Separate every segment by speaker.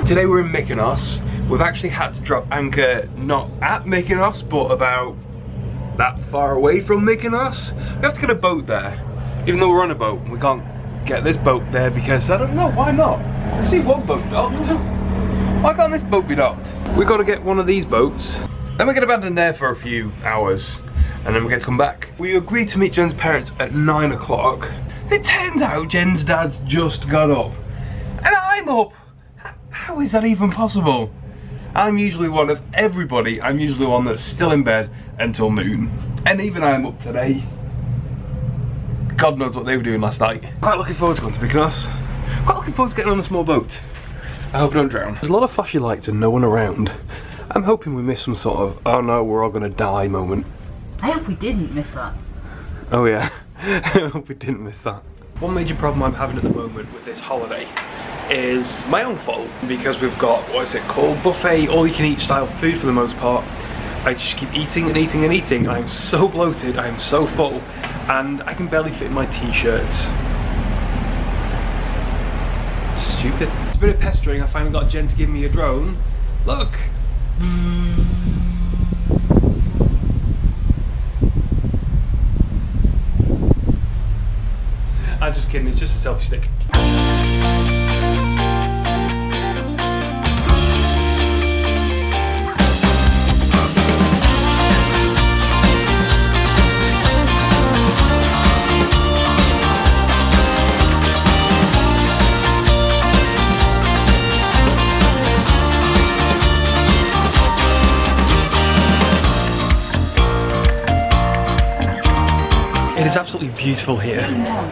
Speaker 1: Today we're in Mykonos. We've actually had to drop anchor not at Mykonos, but about that far away from Mykonos. We have to get a boat there. Even though we're on a boat, we can't get this boat there because I don't know, why not? I see one boat docked. Why can't this boat be docked? We've got to get one of these boats. Then we get abandoned there for a few hours. And then we get to come back. We agreed to meet Jen's parents at 9 o'clock. It turns out Jen's dad's just got up. And I'm up! How is that even possible? I'm usually one of everybody, I'm usually the one that's still in bed until noon. And even I'm up today. God knows what they were doing last night. Quite looking forward to going to Mykonos. Quite looking forward to getting on a small boat. I hope I don't drown. There's a lot of flashy lights and no one around. I'm hoping we miss some sort of, oh no, we're all gonna die moment.
Speaker 2: I hope we didn't miss that.
Speaker 1: Oh yeah, I hope we didn't miss that. One major problem I'm having at the moment with this holiday is my own fault, because we've got, what is it called, buffet, all you can eat style food for the most part. I just keep eating and eating and eating. I'm so bloated, I'm so full, and I can barely fit in my t-shirts. Stupid. It's a bit of pestering. I finally got Jen to give me a drone. Look! I'm just kidding, it's just a selfie stick. It is absolutely beautiful here,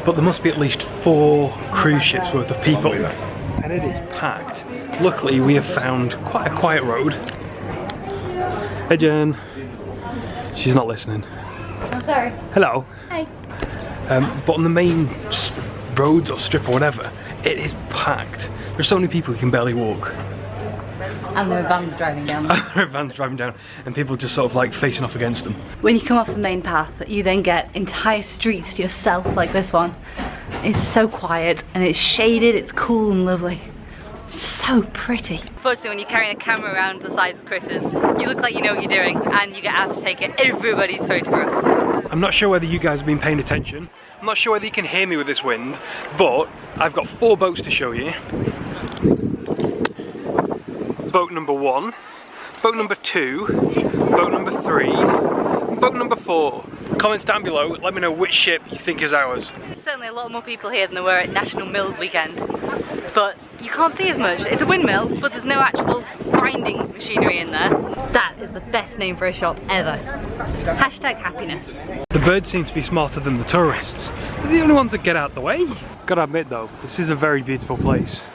Speaker 1: but there must be at least 4 cruise ships worth of people, and it is packed. Luckily, we have found quite a quiet road. Hey Jen. She's not listening.
Speaker 2: I'm sorry.
Speaker 1: Hello.
Speaker 2: Hi.
Speaker 1: But on the main roads or strip or whatever, it is packed. There's so many people who can barely walk.
Speaker 2: And there are vans driving down.
Speaker 1: There are vans driving down and people just sort of like facing off against them.
Speaker 2: When you come off the main path, you then get entire streets to yourself like this one. It's so quiet and it's shaded, it's cool and lovely. So pretty. Unfortunately, when you're carrying a camera around the size of Chris's, you look like you know what you're doing and you get asked to take everybody's photographs.
Speaker 1: I'm not sure whether you guys have been paying attention. I'm not sure whether you can hear me with this wind, but I've got 4 boats to show you. Boat number 1, boat number 2, boat number 3, and boat number 4. Comments down below, let me know which ship you think is ours.
Speaker 2: There's certainly a lot more people here than there were at National Mills weekend, but you can't see as much. It's a windmill, but there's no actual grinding machinery in there. That is the best name for a shop ever. Hashtag happiness.
Speaker 1: The birds seem to be smarter than the tourists. They're the only ones that get out of the way. Gotta admit though, this is a very beautiful place.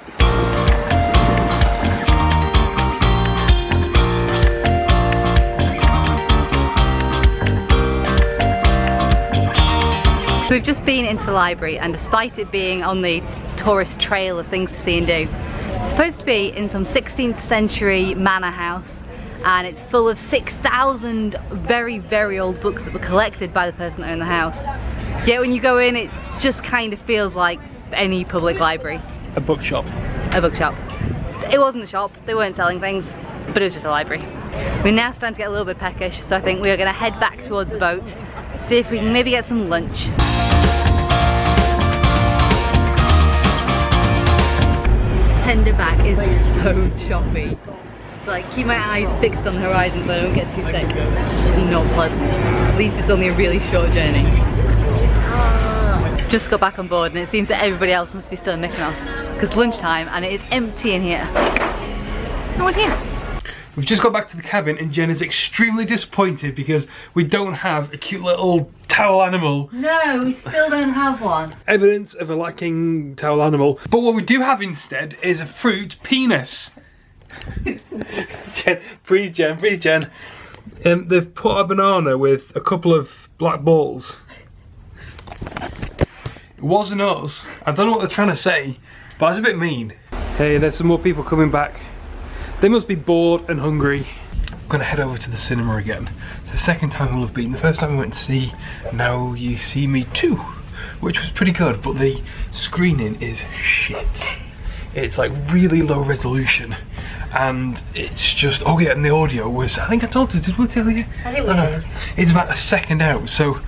Speaker 2: We've just been into the library, and despite it being on the tourist trail of things to see and do, it's supposed to be in some 16th century manor house, and it's full of 6,000 very, very old books that were collected by the person that owned the house. Yet when you go in, it just kind of feels like any public library.
Speaker 1: A bookshop.
Speaker 2: A bookshop. It wasn't a shop, they weren't selling things, but it was just a library. We're now starting to get a little bit peckish, so I think we are going to head back towards the boat, see if we can maybe get some lunch. Tender back is so choppy. It's like, keep my eyes fixed on the horizon so I don't get too sick. It's not pleasant. At least it's only a really short journey. Just got back on board and it seems that everybody else must be still in Mykonos because lunchtime and it is empty in here. No one here.
Speaker 1: We've just got back to the cabin and Jen is extremely disappointed because we don't have a cute little towel animal.
Speaker 2: No, we still don't have one.
Speaker 1: Evidence of a lacking towel animal. But what we do have instead is a fruit penis. Jen, breathe Jen, breathe Jen. They've put a banana with a couple of black balls. It wasn't us. I don't know what they're trying to say, but it's a bit mean. Hey, there's some more people coming back. They must be bored and hungry. I'm gonna head over to the cinema again. It's the second time we'll have been. The first time we went to see Now You See Me 2, which was pretty good, but the screening is shit. It's like really low resolution, and it's just, oh yeah, and the audio was, I think I told you, did we tell you?
Speaker 2: I think we did.
Speaker 1: It's about a second out, so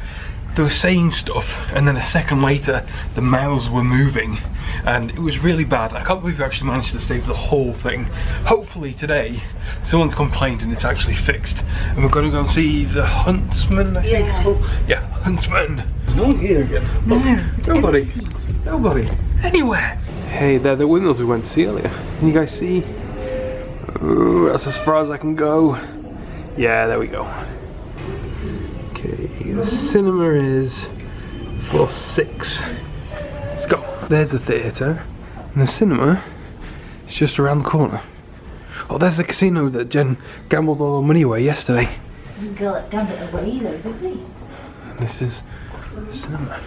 Speaker 1: they were saying stuff, and then a second later the mouths were moving, and it was really bad. I can't believe we actually managed to stay for the whole thing. Hopefully today someone's complained and it's actually fixed, and we're going to go and see the Huntsman, I think it's called. Yeah, Huntsman. There's no one here again.
Speaker 2: No.
Speaker 1: Nobody. Anywhere. Hey, they're the windmills we went to see earlier. Can you guys see? Ooh, that's as far as I can go. Yeah, there we go. Okay, the cinema is floor 6. Let's go. There's the theatre, and the cinema is just around the corner. Oh, there's the casino that Jen gambled all her money away yesterday.
Speaker 2: Didn't gamble it away though, did we?
Speaker 1: And this is the cinema.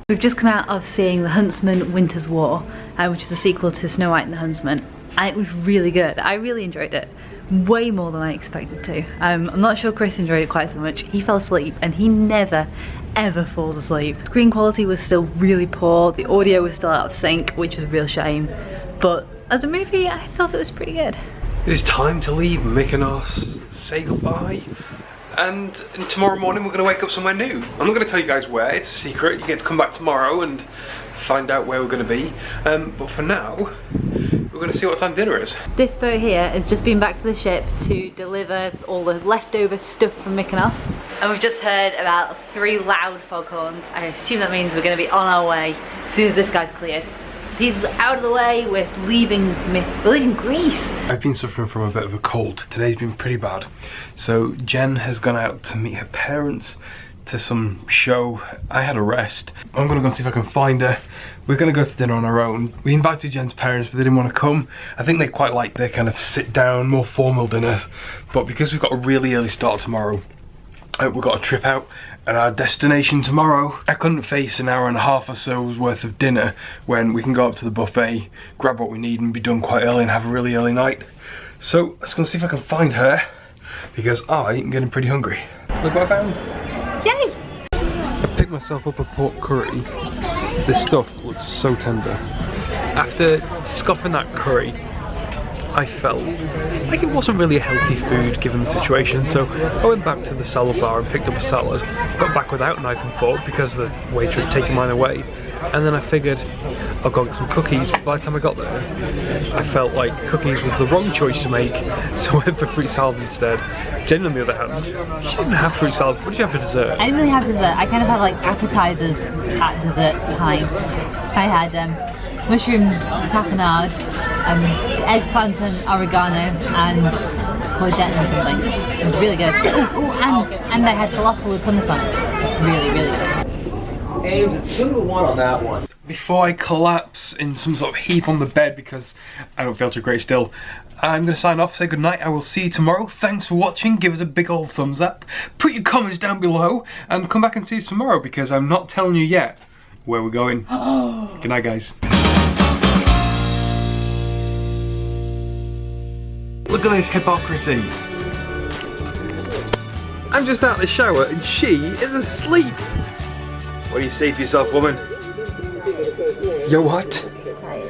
Speaker 2: We've just come out of seeing The Huntsman Winter's War, which is a sequel to Snow White and the Huntsman, and it was really good. I really enjoyed it, way more than I expected to. I'm not sure Chris enjoyed it quite so much. He fell asleep, and he never ever falls asleep. Screen quality was still really poor, the audio was still out of sync, which was a real shame, but as a movie I thought it was pretty good.
Speaker 1: It is time to leave Mykonos, say goodbye. And tomorrow morning we're going to wake up somewhere new. I'm not going to tell you guys where, it's a secret. You get to come back tomorrow and find out where we're going to be. But for now, we're going to see what time dinner is.
Speaker 2: This boat here has just been back to the ship to deliver all the leftover stuff from Mykonos. And we've just heard about 3 loud foghorns. I assume that means we're going to be on our way as soon as this guy's cleared. He's out of the way, we're leaving Greece.
Speaker 1: I've been suffering from a bit of a cold. Today's been pretty bad. So Jen has gone out to meet her parents to some show. I had a rest. I'm gonna go see if I can find her. We're gonna go to dinner on our own. We invited Jen's parents, but they didn't want to come. I think they quite like their kind of sit down, more formal dinners. But because we've got a really early start tomorrow, we've got a trip out and our destination tomorrow. I couldn't face an hour and a half or so's worth of dinner when we can go up to the buffet, grab what we need and be done quite early and have a really early night. So let's go see if I can find her, because I'm getting pretty hungry. Look what I found.
Speaker 2: Yay!
Speaker 1: I picked myself up a pork curry. This stuff looks so tender. After scoffing that curry, I felt like it wasn't really a healthy food given the situation, so I went back to the salad bar and picked up a salad. Got back without knife and fork because the waiter had taken mine away, and then I figured I'll go get some cookies. By the time I got there, I felt like cookies was the wrong choice to make, so I went for fruit salad instead. Jen, on the other hand, she didn't have fruit salad. What did you have for dessert?
Speaker 2: I didn't really have dessert. I kind of had like appetizers at dessert time. I had mushroom tapenade, eggplant and oregano, and courgette and something. It was really good. And I had falafel with hummus on it. Really, really good.
Speaker 3: Ames, it's 2-1 on that one.
Speaker 1: Before I collapse in some sort of heap on the bed because I don't feel too great still, I'm going to sign off, say goodnight. I will see you tomorrow. Thanks for watching. Give us a big old thumbs up. Put your comments down below and come back and see us tomorrow, because I'm not telling you yet where we're going. Good night, guys. Look at this hypocrisy. I'm just out of the shower and she is asleep. What do you say for yourself, woman? Yo, what?